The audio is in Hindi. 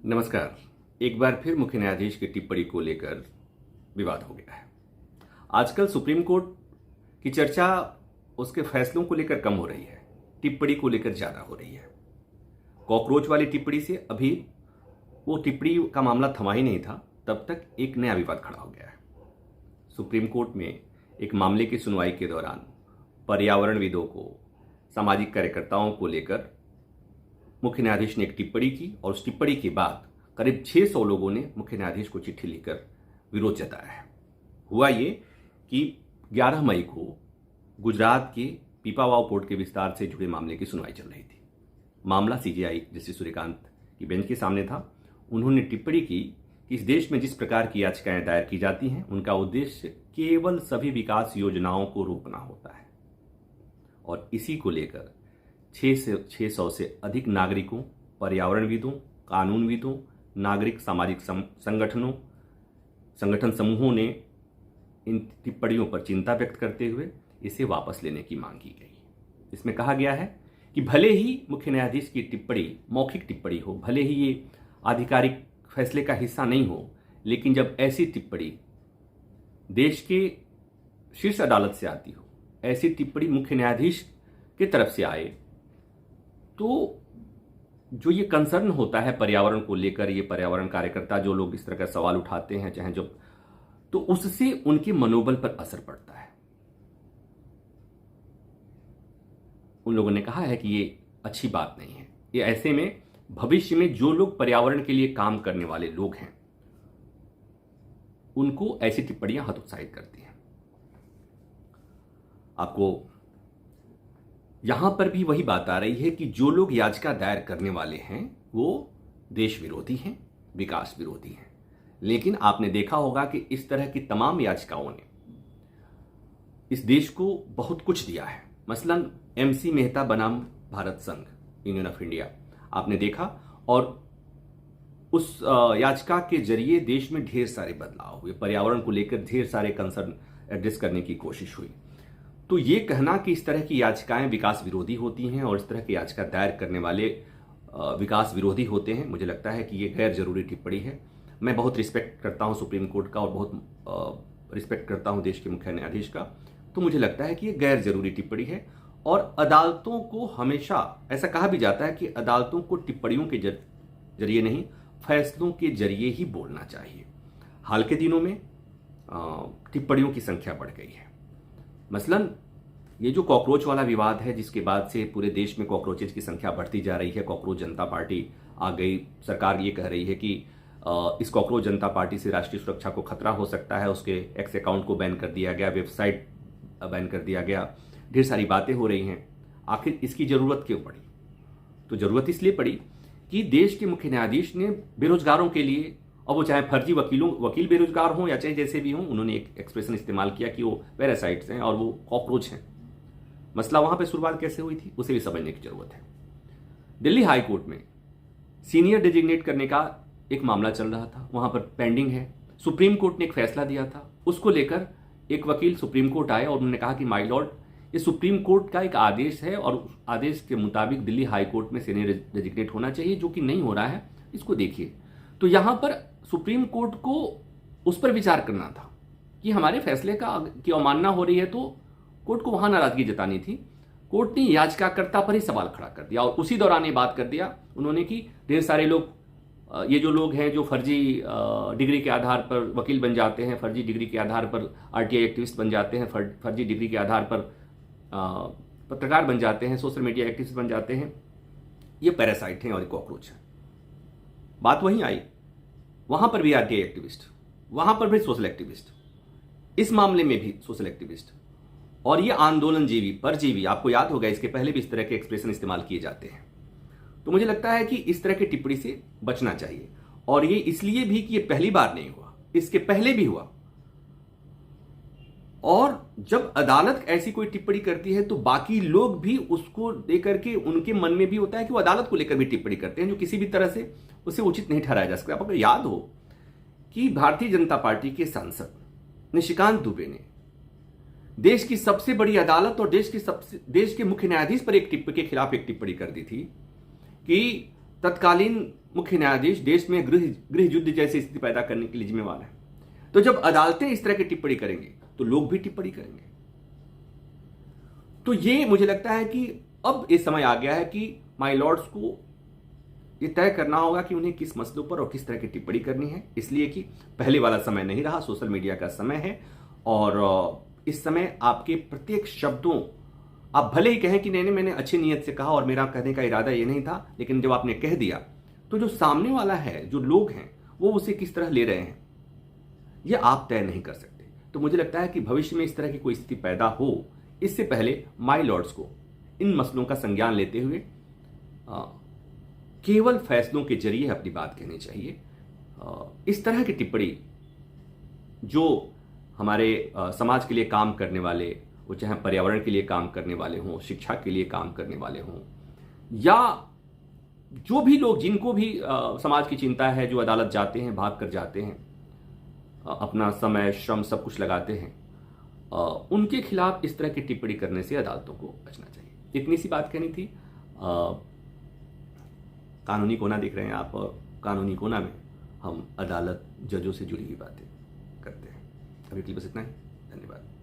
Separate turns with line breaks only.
नमस्कार। एक बार फिर मुख्य न्यायाधीश की टिप्पणी को लेकर विवाद हो गया है। आजकल सुप्रीम कोर्ट की चर्चा उसके फैसलों को लेकर कम हो रही है, टिप्पणी को लेकर ज्यादा हो रही है। कॉकरोच वाली टिप्पणी से अभी वो टिप्पणी का मामला थमा ही नहीं था, तब तक एक नया विवाद खड़ा हो गया है। सुप्रीम कोर्ट में एक मामले की सुनवाई के दौरान पर्यावरणविदों को, सामाजिक कार्यकर्ताओं को लेकर मुख्य न्यायाधीश ने एक टिप्पणी की और उस टिप्पणी के बाद करीब 600 लोगों ने मुख्य न्यायाधीश को चिट्ठी लिखकर विरोध जताया है। हुआ ये कि 11 मई को गुजरात के पीपावाव पोर्ट के विस्तार से जुड़े मामले की सुनवाई चल रही थी। मामला सीजेआई जस्टिस सूर्यकांत की बेंच के सामने था। उन्होंने टिप्पणी की कि इस देश में जिस प्रकार की याचिकाएं दायर की जाती हैं, उनका उद्देश्य केवल सभी विकास योजनाओं को रोकना होता है और इसी को लेकर 600 से अधिक नागरिकों, पर्यावरणविदों, कानूनविदों, नागरिक सामाजिक संगठन समूहों ने इन टिप्पणियों पर चिंता व्यक्त करते हुए इसे वापस लेने की मांग की गई। इसमें कहा गया है कि भले ही मुख्य न्यायाधीश की टिप्पणी मौखिक टिप्पणी हो, भले ही ये आधिकारिक फैसले का हिस्सा नहीं हो, लेकिन जब ऐसी टिप्पणी देश के शीर्ष अदालत से आती हो, ऐसी टिप्पणी मुख्य न्यायाधीश की तरफ से आए, तो जो ये कंसर्न होता है पर्यावरण को लेकर, ये पर्यावरण कार्यकर्ता जो लोग इस तरह का सवाल उठाते हैं, चाहे जब, तो उससे उनके मनोबल पर असर पड़ता है। उन लोगों ने कहा है कि ये अच्छी बात नहीं है। ये ऐसे में भविष्य में जो लोग पर्यावरण के लिए काम करने वाले लोग हैं, उनको ऐसी टिप्पणियां हतोत्साहित करती हैं। आपको यहां पर भी वही बात आ रही है कि जो लोग याचिका दायर करने वाले हैं वो देश विरोधी हैं, विकास विरोधी हैं। लेकिन आपने देखा होगा कि इस तरह की तमाम याचिकाओं ने इस देश को बहुत कुछ दिया है। मसलन एमसी मेहता बनाम भारत संघ, यूनियन ऑफ इंडिया, आपने देखा, और उस याचिका के जरिए देश में ढेर सारे बदलाव हुए, पर्यावरण को लेकर ढेर सारे कंसर्न एड्रेस करने की कोशिश हुई। तो ये कहना कि इस तरह की याचिकाएं विकास विरोधी होती हैं और इस तरह की याचिका दायर करने वाले विकास विरोधी होते हैं, मुझे लगता है कि ये गैर जरूरी टिप्पणी है। मैं बहुत रिस्पेक्ट करता हूं सुप्रीम कोर्ट का और बहुत रिस्पेक्ट करता हूं देश के मुख्य न्यायाधीश का, तो मुझे लगता है कि ये गैर जरूरी टिप्पणी है। और अदालतों को हमेशा ऐसा कहा भी जाता है कि अदालतों को टिप्पणियों के जरिए नहीं, फैसलों के जरिए ही बोलना चाहिए। हाल के दिनों में टिप्पणियों की संख्या बढ़ गई है। मसलन ये जो कॉकरोच वाला विवाद है, जिसके बाद से पूरे देश में कॉकरोचेज की संख्या बढ़ती जा रही है, कॉकरोच जनता पार्टी आ गई। सरकार ये कह रही है कि इस कॉकरोच जनता पार्टी से राष्ट्रीय सुरक्षा को खतरा हो सकता है, उसके एक्स अकाउंट को बैन कर दिया गया, वेबसाइट बैन कर दिया गया, ढेर सारी बातें हो रही हैं। आखिर इसकी जरूरत क्यों पड़ी? तो जरूरत इसलिए पड़ी कि देश के मुख्य न्यायाधीश ने बेरोजगारों के लिए, और वो चाहे फर्जी वकील बेरोजगार हों या चाहे जैसे भी हों, उन्होंने एक एक्सप्रेशन इस्तेमाल किया कि वो पैरासाइट्स हैं और वो कॉकरोच हैं। मसला वहां पे शुरुआत कैसे हुई थी उसे भी समझने की जरूरत है। दिल्ली हाई कोर्ट में सीनियर डेजिग्नेट करने का एक मामला चल रहा था, वहां पर पेंडिंग है। सुप्रीम कोर्ट ने एक फैसला दिया था, उसको लेकर एक वकील सुप्रीम कोर्ट आए और उन्होंने कहा कि माय लॉर्ड, ये सुप्रीम कोर्ट का एक आदेश है और उस आदेश के मुताबिक दिल्ली हाई कोर्ट में सीनियर डेजिग्नेट होना चाहिए, जो कि नहीं हो रहा है, इसको देखिए। तो यहां पर सुप्रीम कोर्ट को उस पर विचार करना था कि हमारे फैसले की अवमानना हो रही है, तो कोर्ट को वहां नाराजगी जतानी थी। कोर्ट ने याचिकाकर्ता पर ही सवाल खड़ा कर दिया और उसी दौरान ये बात कर दिया उन्होंने कि ढेर सारे लोग, ये जो लोग हैं जो फर्जी डिग्री के आधार पर वकील बन जाते हैं, फर्जी डिग्री के आधार पर आरटीआई एक्टिविस्ट बन जाते हैं, फर्जी डिग्री के आधार पर पत्रकार बन जाते हैं, सोशल मीडिया एक्टिविस्ट बन जाते हैं, ये पैरासाइट हैं और कॉकरोच हैं। बात वहीं आई, वहां पर भी आरटीआई एक्टिविस्ट, वहां पर भी सोशल एक्टिविस्ट, इस मामले में भी सोशल एक्टिविस्ट, और ये आंदोलनजीवी, परजीवी। आपको याद होगा इसके पहले भी इस तरह के एक्सप्रेशन इस्तेमाल किए जाते हैं। तो मुझे लगता है कि इस तरह की टिप्पणी से बचना चाहिए, और ये इसलिए भी कि ये पहली बार नहीं हुआ, इसके पहले भी हुआ। और जब अदालत ऐसी कोई टिप्पणी करती है तो बाकी लोग भी उसको लेकर के, उनके मन में भी होता है कि वो अदालत को लेकर भी टिप्पणी करते हैं, जो किसी भी तरह से उसे उचित नहीं ठहराया जा सकता। आपको याद हो कि भारतीय जनता पार्टी के सांसद निशिकांत दुबे ने देश की सबसे बड़ी अदालत और देश के मुख्य न्यायाधीश पर के खिलाफ एक टिप्पणी कर दी थी कि तत्कालीन मुख्य न्यायाधीश देश में गृह युद्ध जैसी स्थिति पैदा करने के लिए जिम्मेवार है। तो जब अदालतें इस तरह की टिप्पणी करेंगे तो लोग भी टिप्पणी करेंगे। तो ये मुझे लगता है कि अब ये समय आ गया है कि माय लॉर्ड्स को ये तय करना होगा कि उन्हें किस मसलों पर और किस तरह की टिप्पणी करनी है, इसलिए कि पहले वाला समय नहीं रहा, सोशल मीडिया का समय है। और इस समय आपके प्रत्येक शब्दों, आप भले ही कहें कि नहीं मैंने अच्छी नीयत से कहा और मेरा कहने का इरादा ये नहीं था, लेकिन जब आपने कह दिया तो जो सामने वाला है, जो लोग हैं, वो उसे किस तरह ले रहे हैं ये आप तय नहीं कर सकते। तो मुझे लगता है कि भविष्य में इस तरह की कोई स्थिति पैदा हो, इससे पहले माय लॉर्ड्स को इन मसलों का संज्ञान लेते हुए केवल फैसलों के जरिए अपनी बात कहनी चाहिए। इस तरह की टिप्पणी जो हमारे समाज के लिए काम करने वाले, वो चाहे पर्यावरण के लिए काम करने वाले हों, शिक्षा के लिए काम करने वाले हों, या जो भी लोग जिनको भी समाज की चिंता है, जो अदालत जाते हैं, भाग कर जाते हैं, अपना समय श्रम सब कुछ लगाते हैं, उनके खिलाफ इस तरह की टिप्पणी करने से अदालतों को बचना चाहिए। इतनी सी बात कहनी थी। कानूनी कोना देख रहे हैं आप, और कानूनी कोना में हम अदालत, जजों से जुड़ी हुई बातें करते हैं। अभी के लिए बस इतना ही। धन्यवाद।